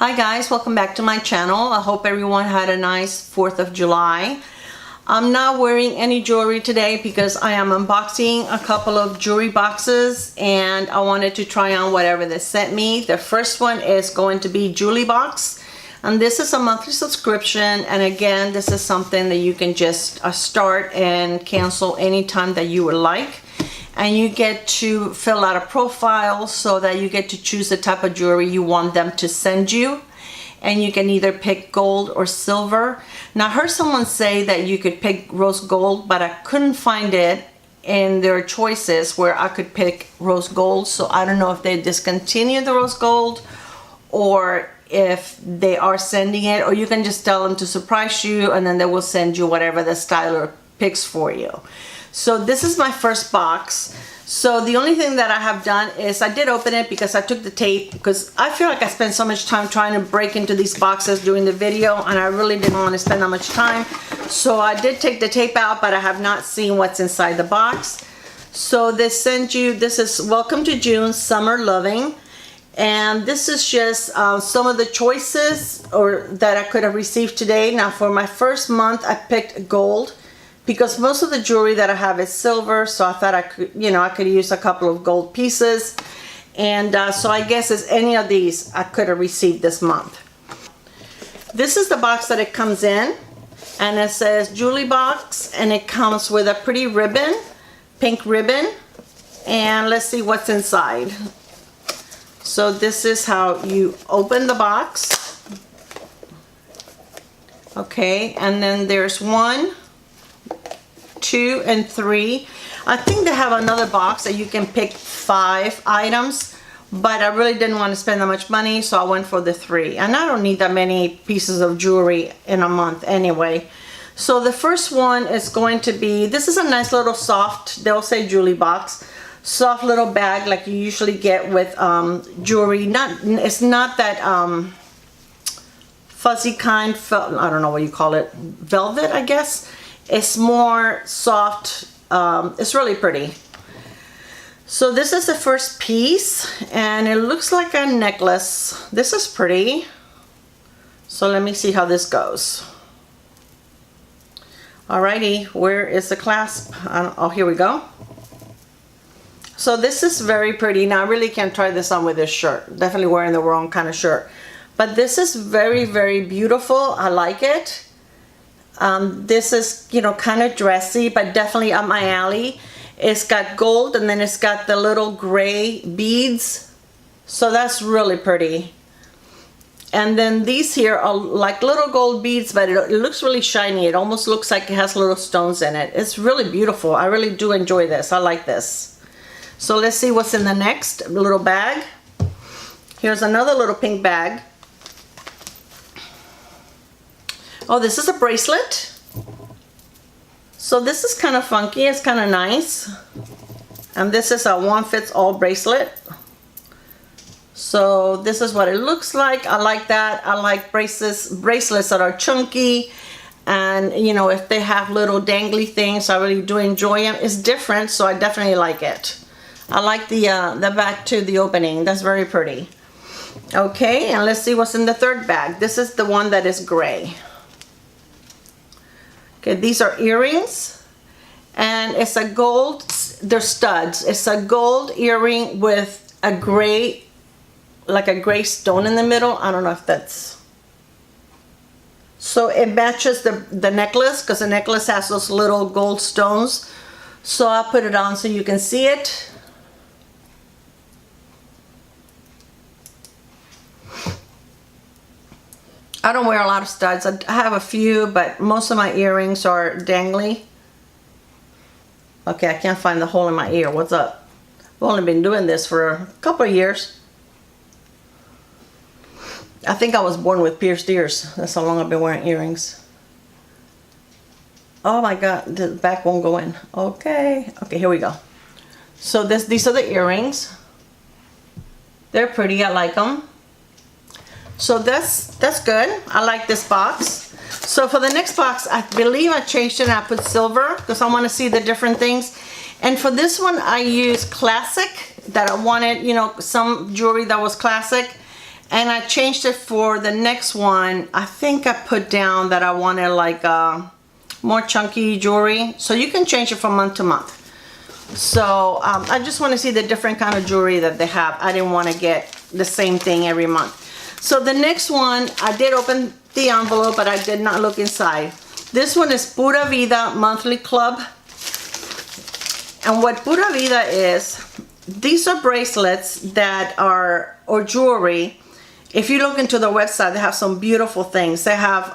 Hi guys, welcome back to my channel. I hope everyone had a nice 4th of July. I'm not wearing any jewelry today because I am unboxing a couple of jewelry boxes and I wanted to try on whatever they sent me. The first one is going to be Jewlybox, and this is a monthly subscription, and again this is something that you can just start and cancel anytime that you would like. And you get to fill out a profile so that you get to choose the type of jewelry you want them to send you. And you can either pick gold or silver. Now I heard someone say that you could pick rose gold, but I couldn't find it in their choices where I could pick rose gold. So I don't know if they discontinued the rose gold or if they are sending it, or you can just tell them to surprise you and then they will send you whatever the styler picks for you. So this is my first box. So the only thing that I have done is I did open it because I took the tape, because I feel like I spent so much time trying to break into these boxes during the video and I really didn't want to spend that much time. So I did take the tape out, but I have not seen what's inside the box. So they send you, this is Welcome to June Summer Loving. And this is just some of the choices that I could have received today. Now for my first month I picked gold, because most of the jewelry that I have is silver, so I thought I could, I could use a couple of gold pieces. And so I guess as any of these I could have received this month. This is the box that it comes in, and it says Jewlybox, and it comes with a pretty ribbon, pink ribbon, and let's see what's inside. So this is how you open the box. Okay, and then there's 1, 2, and 3. I think they have another box that you can pick 5 items, but I really didn't want to spend that much money, so I went for the 3. And I don't need that many pieces of jewelry in a month anyway. So the first one is going to be, this is a nice little soft, they'll say Jewlybox, soft little bag like you usually get with jewelry. It's not that fuzzy kind, I don't know what you call it, velvet I guess. It's more soft. It's really pretty. So this is the first piece, and it looks like a necklace. This is pretty. So let me see how this goes. Alrighty, where is the clasp? Oh, here we go. So this is very pretty. Now I really can't try this on with this shirt. Definitely wearing the wrong kind of shirt. But this is very, very beautiful. I like it. This is, kind of dressy, but definitely up my alley. It's got gold, and then it's got the little gray beads. So that's really pretty. And then these here are like little gold beads, but it looks really shiny. It almost looks like it has little stones in it. It's really beautiful. I really do enjoy this. I like this. So let's see what's in the next little bag. Here's another little pink bag. Oh, this is a bracelet. So this is kind of funky. It's kind of nice. And this is a one-fits-all bracelet. So this is what it looks like. I like that. I like bracelets that are chunky. And, if they have little dangly things, I really do enjoy them. It's different, so I definitely like it. I like the back to the opening. That's very pretty. Okay, and let's see what's in the third bag. This is the one that is gray. Okay, these are earrings, and it's a gold, they're studs. It's a gold earring with a gray, like a gray stone in the middle. I don't know if that's, so it matches the necklace, because the necklace has those little gold stones. So I'll put it on so you can see it. I don't wear a lot of studs. I have a few, but most of my earrings are dangly. Okay, I can't find the hole in my ear. What's up? I've only been doing this for a couple of years. I think I was born with pierced ears. That's how long I've been wearing earrings. Oh my God, the back won't go in. Okay, here we go. So these are the earrings. They're pretty, I like them. So that's good. I like this box. So for the next box, I believe I changed it and I put silver because I want to see the different things. And for this one, I used classic, that I wanted, some jewelry that was classic. And I changed it for the next one. I think I put down that I wanted like more chunky jewelry. So you can change it from month to month. So I just want to see the different kind of jewelry that they have. I didn't want to get the same thing every month. So the next one, I did open the envelope, but I did not look inside. This one is Pura Vida Monthly Club. And what Pura Vida is, these are bracelets that are, or jewelry. If you look into the website, they have some beautiful things. They have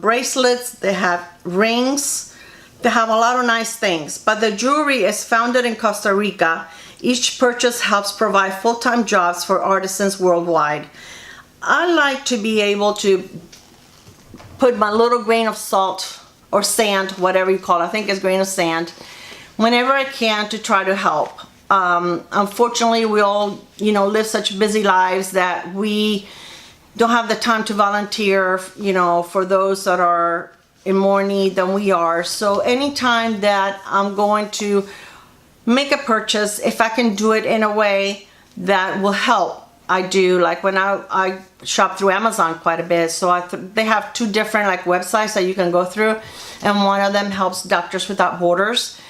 bracelets, they have rings, they have a lot of nice things. But the jewelry is founded in Costa Rica. Each purchase helps provide full-time jobs for artisans worldwide. I like to be able to put my little grain of salt or sand, whatever you call it, I think it's grain of sand, whenever I can to try to help. Unfortunately, we all, live such busy lives that we don't have the time to volunteer, for those that are in more need than we are. So anytime that I'm going to make a purchase, if I can do it in a way that will help, I do. Like when I shop through Amazon quite a bit, so they have two different websites that you can go through, and one of them helps Doctors Without Borders.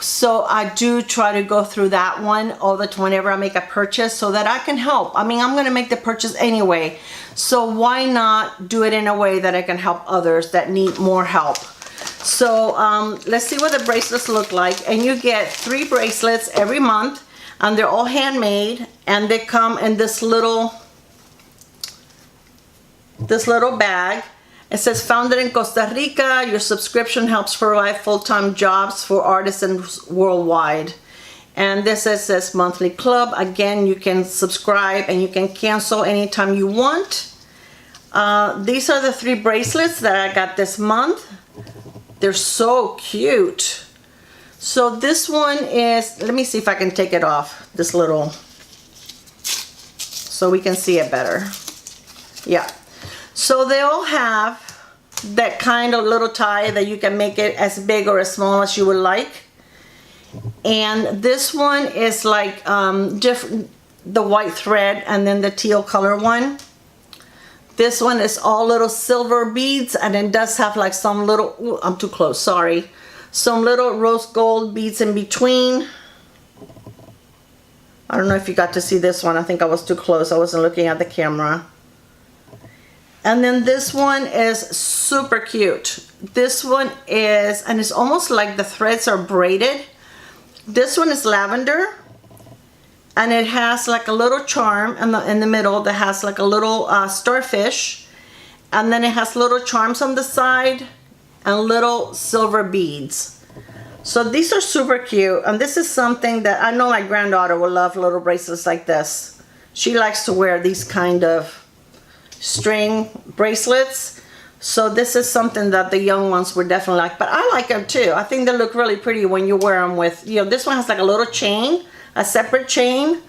So I do try to go through that one all the time whenever I make a purchase so that I can help. I mean, I'm going to make the purchase anyway, so why not do it in a way that I can help others that need more help. So let's see what the bracelets look like. And you get 3 bracelets every month, and they're all handmade, and they come in this little bag. It says, founded in Costa Rica, your subscription helps provide full-time jobs for artisans worldwide. And this says monthly club. Again, you can subscribe and you can cancel anytime you want. These are the 3 bracelets that I got this month. They're so cute. So this one is, let me see if I can take it off, this little, so we can see it better. Yeah. So they all have that kind of little tie that you can make it as big or as small as you would like. And this one is like different, the white thread, and then the teal color one. This one is all little silver beads, and it does have like some little, ooh, I'm too close, sorry. Some little rose gold beads in between. I don't know if you got to see this one. I think I was too close. I wasn't looking at the camera. And then this one is super cute. This one is, and it's almost like the threads are braided. This one is lavender, and it has like a little charm in the middle that has like a little starfish, and then it has little charms on the side and little silver beads. So these are super cute, and this is something that I know my granddaughter will love, little bracelets like this. She likes to wear these kind of string bracelets, so this is something that the young ones would definitely like. But I like them too. I think they look really pretty when you wear them with, this one has like a little chain, a separate chain.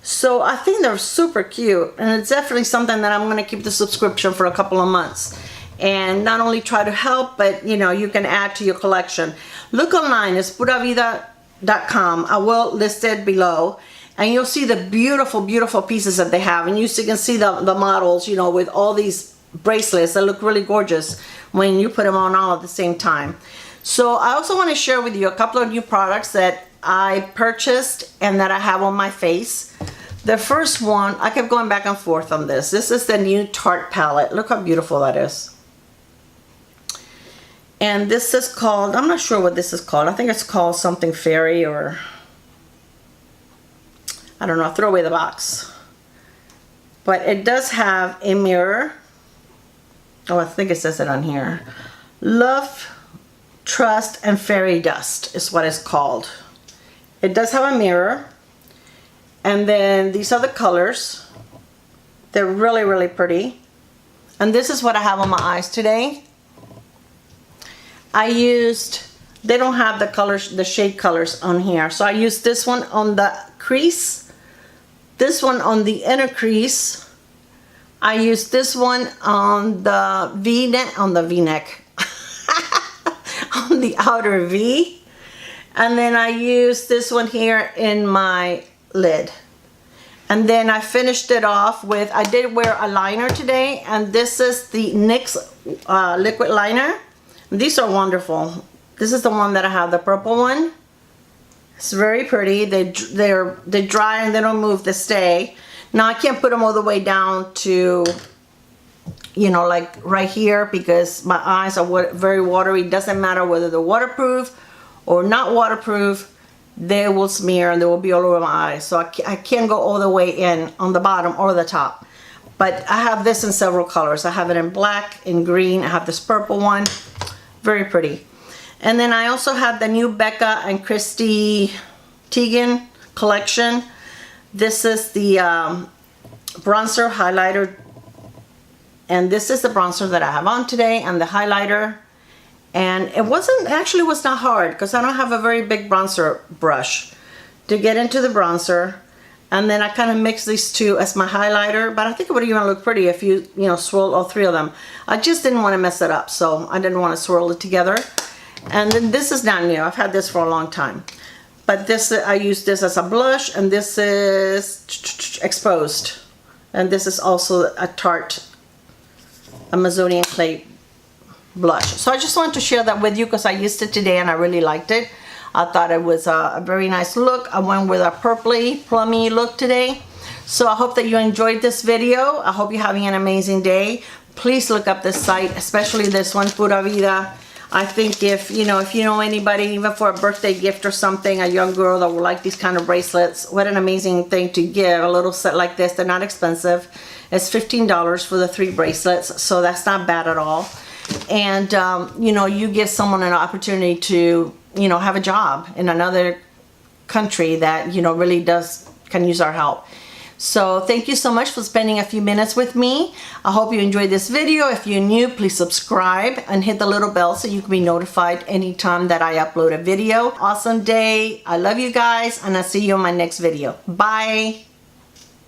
So I think they're super cute, and it's definitely something that I'm going to keep the subscription for a couple of months and not only try to help, but you can add to your collection. Look online, it's puravida.com. I will list it below. And you'll see the beautiful, beautiful pieces that they have. And you can see the models, with all these bracelets that look really gorgeous when you put them on all at the same time. So I also want to share with you a couple of new products that I purchased and that I have on my face. The first one, I kept going back and forth on this. This is the new Tarte palette. Look how beautiful that is. And this is called, I'm not sure what this is called. I think it's called something fairy, or I don't know, throw away the box. But it does have a mirror. Oh, I think it says it on here. Love, Trust, and Fairy Dust is what it's called. It does have a mirror. And then these are the colors. They're really, really pretty. And this is what I have on my eyes today. I used, they don't have the colors, the shade colors on here. So I used this one on the crease, this one on the inner crease. I used this one on the V-neck, on the outer V. And then I used this one here in my lid. And then I finished it off with, I did wear a liner today, and this is the NYX liquid liner. These are wonderful. This is the one that I have, the purple one. It's very pretty. They dry and they don't move, they stay. Now I can't put them all the way down to, you know, like right here, because my eyes are very watery. Doesn't matter whether they're waterproof or not waterproof, they will smear and they will be all over my eyes. So I can't go all the way in on the bottom or the top. But I have this in several colors. I have it in black, in green. I have this purple one. Very pretty. And then I also have the new Becca and Christy Teigen collection. This is the bronzer highlighter. And this is the bronzer that I have on today, and the highlighter. And it was not hard, because I don't have a very big bronzer brush to get into the bronzer. And then I kind of mix these two as my highlighter, but I think it would even look pretty if you swirl all three of them. I just didn't want to mess it up, so I didn't want to swirl it together. And then this is not new. I've had this for a long time. But this, I use this as a blush, and this is exposed. And this is also a Tarte Amazonian clay blush. So I just wanted to share that with you because I used it today and I really liked it. I thought it was a very nice look. I went with a purpley, plummy look today. So I hope that you enjoyed this video. I hope you're having an amazing day. Please look up this site, especially this one, Pura Vida. I think if you know anybody, even for a birthday gift or something, a young girl that would like these kind of bracelets, what an amazing thing to give. A little set like this, they're not expensive. It's $15 for the 3 bracelets, so that's not bad at all. And you give someone an opportunity to have a job in another country that really can use our help. So thank you so much for spending a few minutes with me. I hope you enjoyed this video. If you're new, please subscribe and hit the little bell so you can be notified anytime that I upload a video. Awesome day. I love you guys, and I'll see you in my next video. Bye.